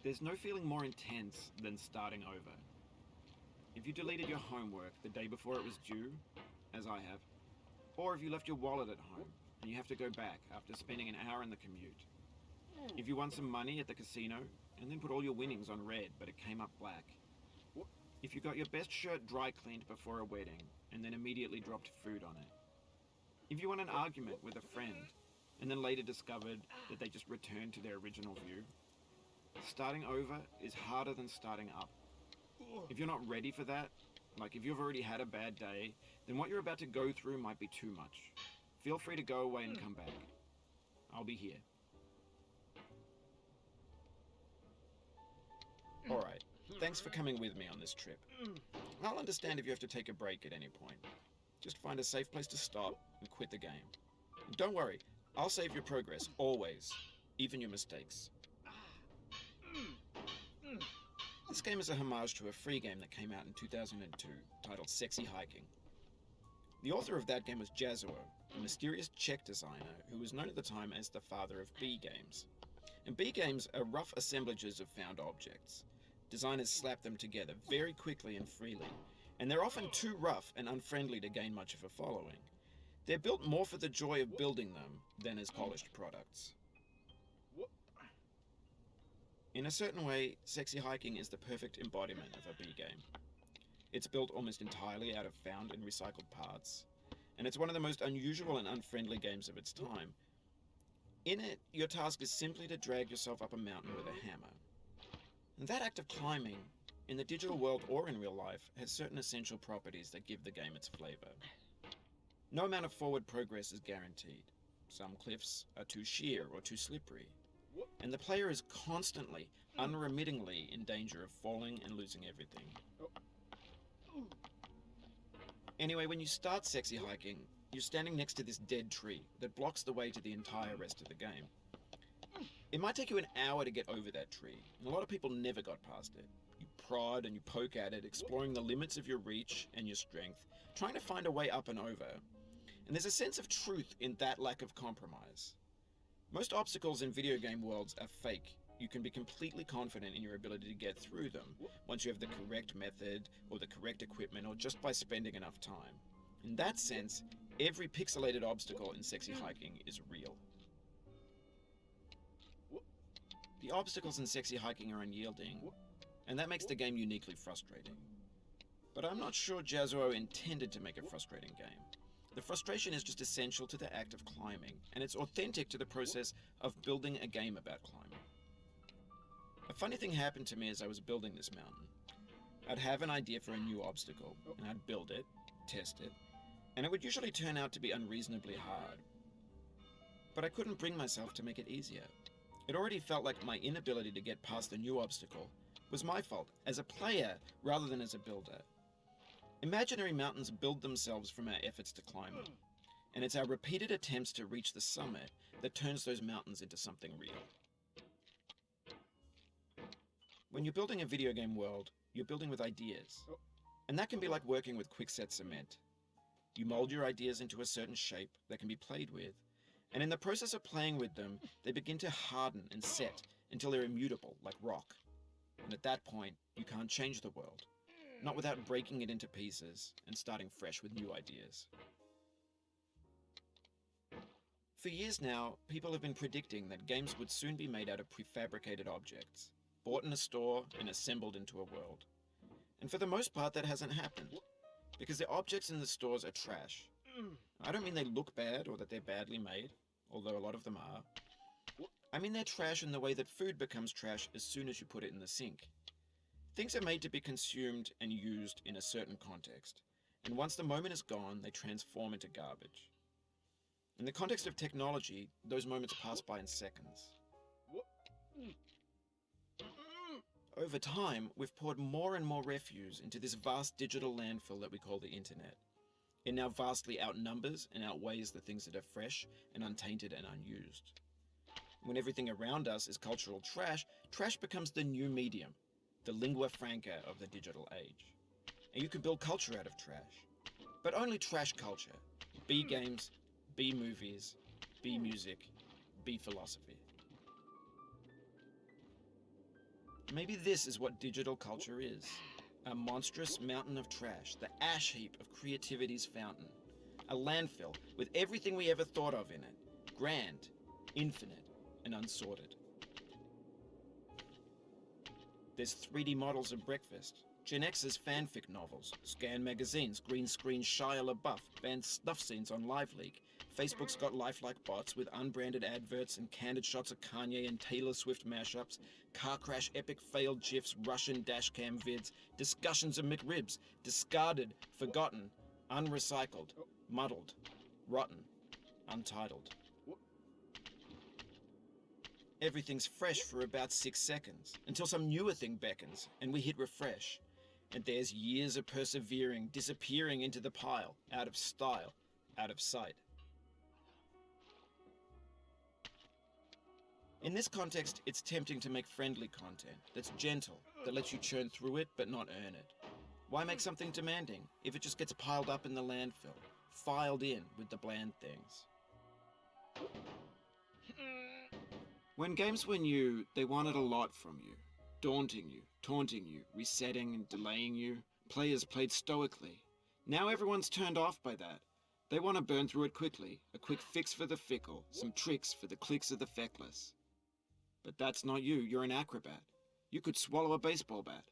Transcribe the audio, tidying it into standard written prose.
There's no feeling more intense than starting over. If you deleted your homework the day before it was due, as I have, or if you left your wallet at home and you have to go back after spending an hour in the commute. If you won some money at the casino and then put all your winnings on red but it came up black. If you got your best shirt dry cleaned before a wedding and then immediately dropped food on it. If you won an argument with a friend and then later discovered that they just returned to their original view. Starting over is harder than starting up. If you're not ready for that, like if you've already had a bad day, then what you're about to go through might be too much. Feel free to go away and come back. I'll be here. Alright, thanks for coming with me on this trip. I'll understand if you have to take a break at any point. Just find a safe place to stop and quit the game. And don't worry, I'll save your progress, always. Even your mistakes. This game is a homage to a free game that came out in 2002, titled Sexy Hiking. The author of that game was Jazuo, a mysterious Czech designer who was known at the time as the father of B games. And B games are rough assemblages of found objects. Designers slap them together very quickly and freely, and they're often too rough and unfriendly to gain much of a following. They're built more for the joy of building them than as polished products. In a certain way, Sexy Hiking is the perfect embodiment of a B game. It's built almost entirely out of found and recycled parts, and it's one of the most unusual and unfriendly games of its time. In it, your task is simply to drag yourself up a mountain with a hammer. And that act of climbing, in the digital world or in real life, has certain essential properties that give the game its flavor. No amount of forward progress is guaranteed. Some cliffs are too sheer or too slippery. And the player is constantly, unremittingly in danger of falling and losing everything. Anyway, when you start Sexy Hiking, you're standing next to this dead tree that blocks the way to the entire rest of the game. It might take you an hour to get over that tree, and a lot of people never got past it. You prod and you poke at it, exploring the limits of your reach and your strength, trying to find a way up and over. And there's a sense of truth in that lack of compromise. Most obstacles in video game worlds are fake. You can be completely confident in your ability to get through them once you have the correct method or the correct equipment or just by spending enough time. In that sense, every pixelated obstacle in Sexy Hiking is real. The obstacles in Sexy Hiking are unyielding, and that makes the game uniquely frustrating. But I'm not sure Jazuo intended to make a frustrating game. The frustration is just essential to the act of climbing, and it's authentic to the process of building a game about climbing. A funny thing happened to me as I was building this mountain. I'd have an idea for a new obstacle, and I'd build it, test it, and it would usually turn out to be unreasonably hard. But I couldn't bring myself to make it easier. It already felt like my inability to get past the new obstacle was my fault, as a player rather than as a builder. Imaginary mountains build themselves from our efforts to climb them, and it's our repeated attempts to reach the summit that turns those mountains into something real. When you're building a video game world, you're building with ideas, and that can be like working with quickset cement. You mold your ideas into a certain shape that can be played with, and in the process of playing with them, they begin to harden and set until they're immutable, like rock. And at that point, you can't change the world. Not without breaking it into pieces and starting fresh with new ideas. For years now, people have been predicting that games would soon be made out of prefabricated objects, bought in a store and assembled into a world. And for the most part, that hasn't happened, because the objects in the stores are trash. I don't mean they look bad or that they're badly made, although a lot of them are. I mean they're trash in the way that food becomes trash as soon as you put it in the sink. Things are made to be consumed and used in a certain context, and once the moment is gone, they transform into garbage. In the context of technology, those moments pass by in seconds. Over time, we've poured more and more refuse into this vast digital landfill that we call the internet. It now vastly outnumbers and outweighs the things that are fresh and untainted and unused. When everything around us is cultural trash, trash becomes the new medium, the lingua franca of the digital age. And you can build culture out of trash. But only trash culture. B games, B movies, B music, B philosophy. Maybe this is what digital culture is. A monstrous mountain of trash, the ash heap of creativity's fountain. A landfill with everything we ever thought of in it. Grand, infinite, and unsorted. There's 3D models of breakfast, Gen X's fanfic novels, scan magazines, green screen Shia LaBeouf, banned snuff scenes on LiveLeak. Facebook's got lifelike bots with unbranded adverts and candid shots of Kanye and Taylor Swift mashups, car crash epic failed GIFs, Russian dashcam vids, discussions of McRibs, discarded, forgotten, unrecycled, muddled, rotten, untitled. Everything's fresh for about 6 seconds, until some newer thing beckons, and we hit refresh. And there's years of persevering, disappearing into the pile, out of style, out of sight. In this context, it's tempting to make friendly content that's gentle, that lets you churn through it but not earn it. Why make something demanding if it just gets piled up in the landfill, filed in with the bland things? When games were new, they wanted a lot from you. Daunting you, taunting you, resetting and delaying you. Players played stoically. Now everyone's turned off by that. They want to burn through it quickly, a quick fix for the fickle, some tricks for the clicks of the feckless. But that's not you, you're an acrobat. You could swallow a baseball bat.